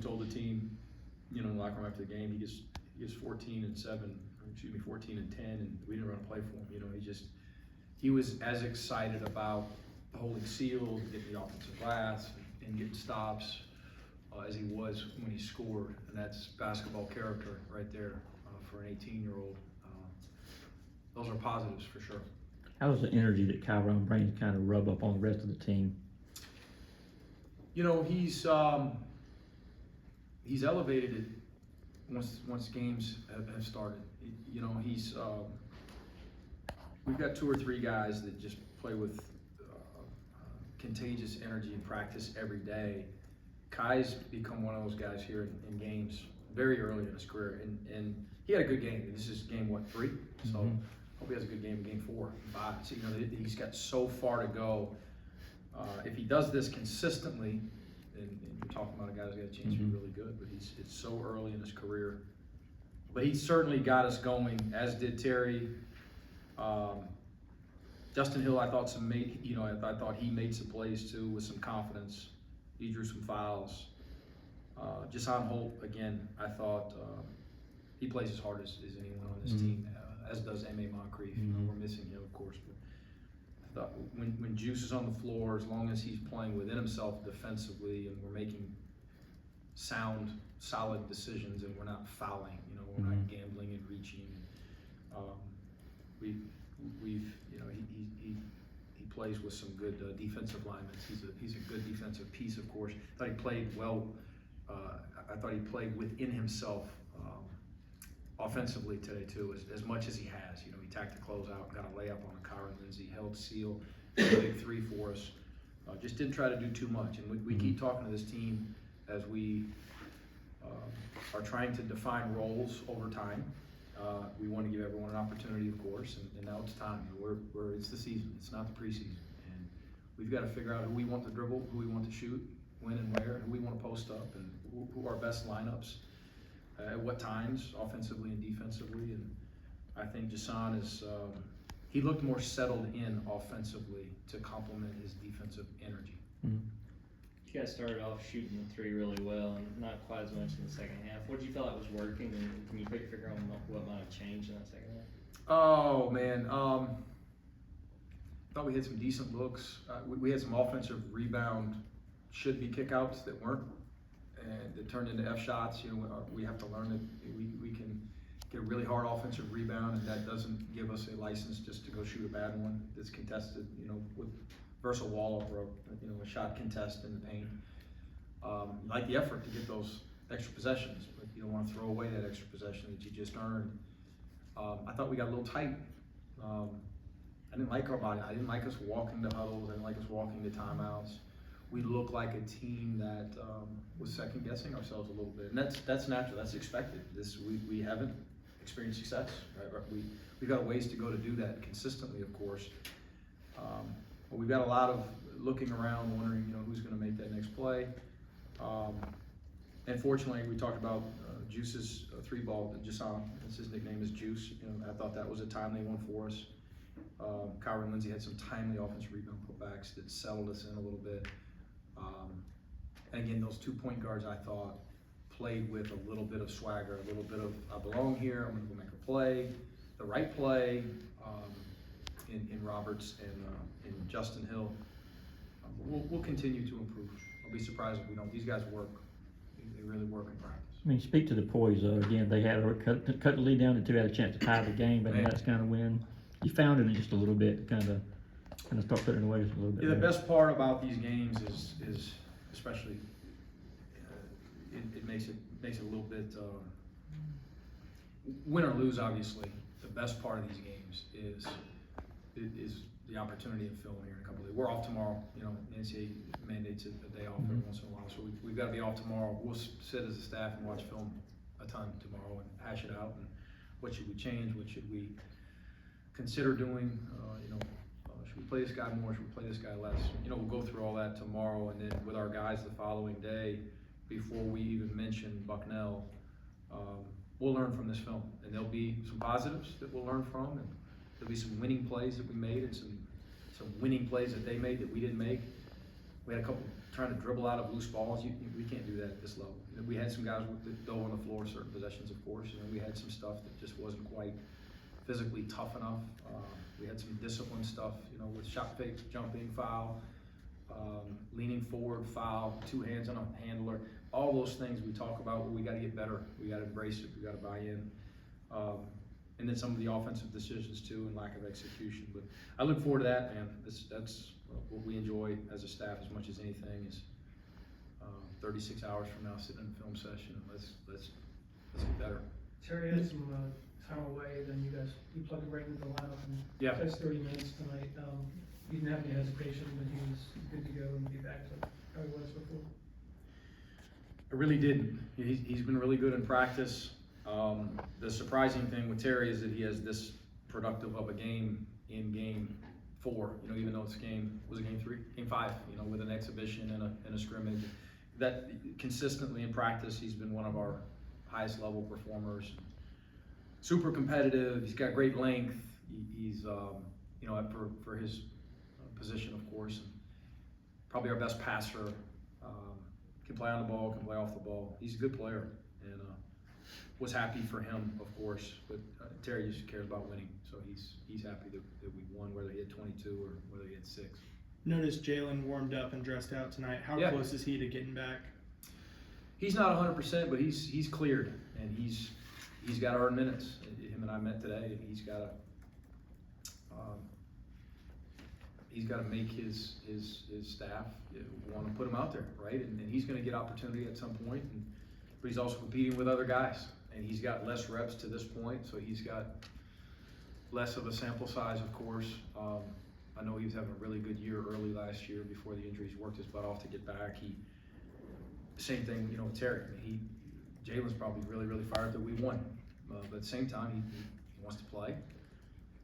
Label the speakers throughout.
Speaker 1: Told the team, in the locker room after the game, he gets 14 and 7, 14 and 10, and we didn't run a play for him. He was as excited about holding seals, getting the offensive glass, and getting stops as he was when he scored, and that's basketball character right there for an 18-year-old. Those are positives for sure.
Speaker 2: How does the energy that Kyron brings kind of rub up on the rest of the team?
Speaker 1: He's elevated it once games have started. We've got 2 or 3 guys that just play with contagious energy in practice every day. Kai's become one of those guys here in games very early in his career, and he had a good game. This is game 3, so hope he has a good game in game 4 and 5. So he's got so far to go. If he does this consistently, and you're talking about a guy who's got a chance to be really good, but it's so early in his career. But he certainly got us going, as did Terry. Justin Hill, I thought I thought he made some plays too with some confidence. He drew some fouls. Jason Holt, again, I thought he plays as hard as anyone on this team, as does M.A. Moncrief. We're missing him, of course, but I thought when Juice is on the floor, as long as he's playing within himself defensively and we're making sound, solid decisions and we're not fouling, we're not gambling and reaching. He plays with some good defensive linemen. He's a good defensive piece, of course. I thought he played well. I thought he played within himself offensively today too, as much as he has. He tacked the closeout, got a layup on a Kyron Lindsey, held seal, a big 3 for us. Just didn't try to do too much. And we keep talking to this team as we are trying to define roles over time. We want to give everyone an opportunity, of course, and now it's time. It's the season. It's not the preseason, and we've got to figure out who we want to dribble, who we want to shoot, when and where, and who we want to post up, and who our best lineups at what times, offensively and defensively. And I think Jason he looked more settled in offensively to complement his defensive energy.
Speaker 3: You guys started off shooting the 3 really well, and not quite as much in the second half. What did you feel like was working, and can you put your finger on what might have changed in that second half?
Speaker 1: Oh man, thought we had some decent looks. We had some offensive rebound, should be kickouts that weren't, and that turned into F shots. We have to learn that we can get a really hard offensive rebound, and that doesn't give us a license just to go shoot a bad one that's contested. With versus a wall or a shot contest in the paint. You like the effort to get those extra possessions, but you don't want to throw away that extra possession that you just earned. I thought we got a little tight. I didn't like our body. I didn't like us walking to huddles. I didn't like us walking to timeouts. We looked like a team that was second guessing ourselves a little bit, and that's natural. That's expected. We haven't experienced success. Right? We've got a ways to go to do that consistently, of course. But we've got a lot of looking around, wondering, who's going to make that next play. And fortunately, we talked about Juice's 3-ball, Jason. His nickname is Juice. I thought that was a timely one for us. Kyron Lindsey had some timely offensive rebound putbacks that settled us in a little bit. And again, those 2 point guards, I thought, played with a little bit of swagger, a little bit of, I belong here, I'm going to go make a play, the right play. In Roberts and Justin Hill. We'll continue to improve. I'll be surprised if we don't. These guys work. They really work in practice.
Speaker 2: Speak to the poise. Again, they had cut the lead down to 2, had a chance to tie the game, but that's kind of when you found it in just a little bit, kind of start putting it away just a little bit.
Speaker 1: Yeah, the best part about these games is especially it makes it a little bit win or lose. Obviously, the best part of these games is the opportunity of film here in a couple of days. We're off tomorrow. NCAA mandates a day off every once in a while, so we've got to be off tomorrow. We'll sit as a staff and watch film a ton tomorrow and hash it out. And what should we change? What should we consider doing? Should we play this guy more? Should we play this guy less? We'll go through all that tomorrow, and then with our guys the following day, before we even mention Bucknell, we'll learn from this film, and there'll be some positives that we'll learn from, and there'll be some winning plays that we made and some winning plays that they made that we didn't make. we had a couple trying to dribble out of loose balls. We can't do that at this level. You know, we had some guys that dove on the floor certain possessions, of course, and we had some stuff that just wasn't quite physically tough enough. We had some discipline stuff, you know, with shot fakes, jumping, foul, leaning forward, foul, 2 hands on a handler. All those things we talk about, we got to get better. We got to embrace it. We got to buy in. And then some of the offensive decisions too, and lack of execution. But I look forward to that, man. That's what we enjoy as a staff as much as anything is 36 hours from now sitting in a film session and let's get better.
Speaker 4: Terry had some time away, then you plugged him right into the lineup and
Speaker 1: Yeah.
Speaker 4: that's 30 minutes tonight. He didn't have any hesitation, but he was good to go and be back to how he was before.
Speaker 1: I really didn't. He's been really good in practice. The surprising thing with Terry is that he has this productive of a game in game 4, you know, even though it's game 3? Game 5, you know, with an exhibition and a scrimmage. That consistently in practice, he's been one of our highest level performers. Super competitive, he's got great length. He's, you know, for his position, of course, and probably our best passer. Can play on the ball, can play off the ball. He's a good player, and was happy for him, of course. But Terry just cares about winning, so he's happy that we won, whether he had 22 or whether he had 6.
Speaker 5: Noticed Jalen warmed up and dressed out tonight. How close is he to getting back? He's
Speaker 1: not 100%, but he's cleared, and he's got to earn minutes. Him and I met today, and he's got to make his staff want to put him out there, right? And he's going to get opportunity at some point, but he's also competing with other guys, and he's got less reps to this point, so he's got less of a sample size, of course. I know he was having a really good year early last year before the injuries. Worked his butt off to get back. Same thing, you know, with Terry. Jalen's probably really fired that we won, but at the same time, he wants to play,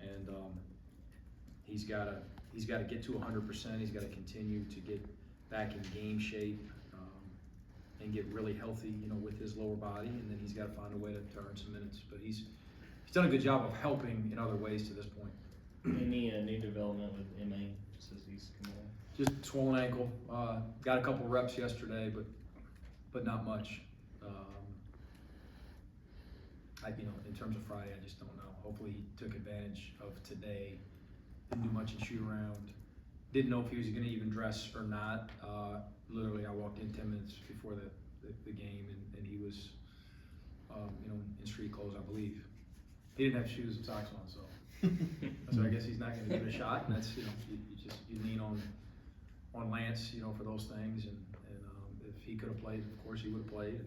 Speaker 1: and he's got to get to 100%. He's got to continue to get back in game shape and get really healthy, you know, with his lower body, and then he's got to find a way to earn some minutes. But he's done a good job of helping in other ways to this point.
Speaker 3: Any new development with MA just as he's come on?
Speaker 1: Just swollen ankle. Got a couple reps yesterday, but not much. You know, in terms of Friday, I just don't know. Hopefully, he took advantage of today. Didn't do much in shoot around. Didn't know if he was going to even dress or not. Literally, I walked in 10 minutes before the game, and he was, you know, in street clothes, I believe. He didn't have shoes and socks on, so I guess he's not going to give it a shot. And that's, you know, you lean on Lance, you know, for those things. And if he could have played, of course he would have played.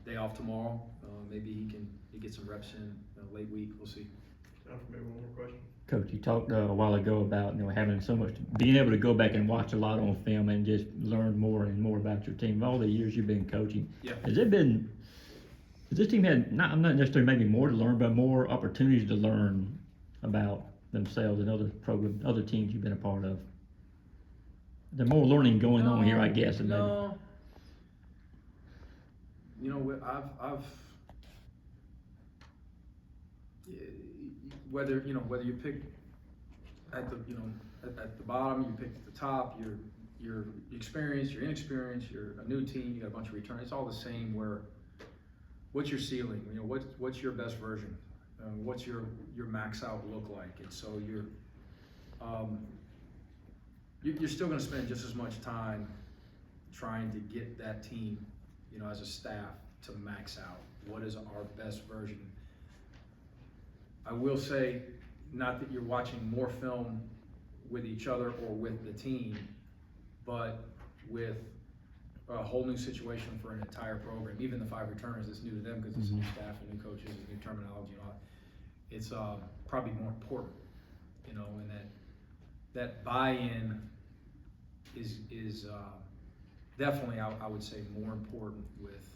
Speaker 1: Day off tomorrow. Maybe he get some reps in late week. We'll see.
Speaker 6: Time for maybe one more question.
Speaker 2: Coach, you talked a while ago about, you know, having so much, being able to go back and watch a lot on film and just learn more and more about your team. All the years you've been coaching,
Speaker 1: Yeah.
Speaker 2: has this team had not necessarily maybe more to learn, but more opportunities to learn about themselves and other teams you've been a part of? There's more learning going on here, I guess. And
Speaker 1: No. You know, I've whether you pick at the bottom, you pick at the top, you're experienced, you're inexperienced, you're a new team, you got a bunch of return. It's all the same. What's your ceiling? You know, what's your best version? What's your max out look like? And so you're still going to spend just as much time trying to get that team, you know, as a staff to max out. What is our best version? I will say, not that you're watching more film with each other or with the team, but with a whole new situation for an entire program. Even the 5 returners, it's new to them because it's new staff and new coaches and new terminology and all that. It's probably more important, you know, and that buy-in is definitely, I would say, more important with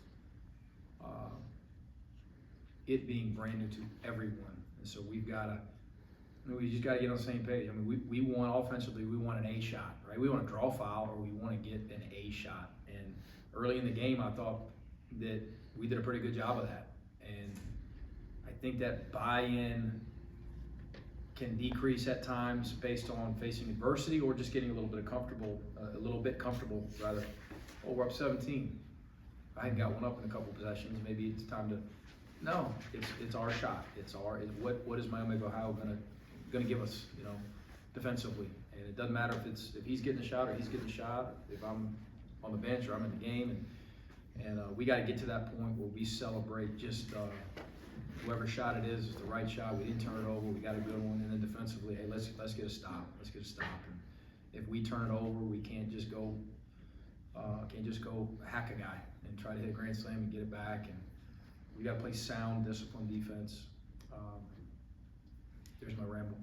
Speaker 1: it being brand new to everyone. And so we just got to get on the same page. I mean, we want offensively, we want an A shot, right? We want to draw foul or we want to get an A shot. And early in the game, I thought that we did a pretty good job of that. And I think that buy-in can decrease at times based on facing adversity or just getting a little bit comfortable rather. Oh, we're up 17. I hadn't got one up in a couple possessions. Maybe it's time to. No, it's our shot. What is Miami of Ohio gonna give us, you know, defensively? And it doesn't matter if he's getting a shot or he's getting a shot. If I'm on the bench or I'm in the game, and we got to get to that point where we celebrate just whoever shot it is the right shot. We didn't turn it over. We got a good one, and then defensively, hey, let's get a stop. Let's get a stop. And if we turn it over, we can't just go hack a guy and try to hit a grand slam and get it back. And we got to play sound, disciplined defense. There's my ramble.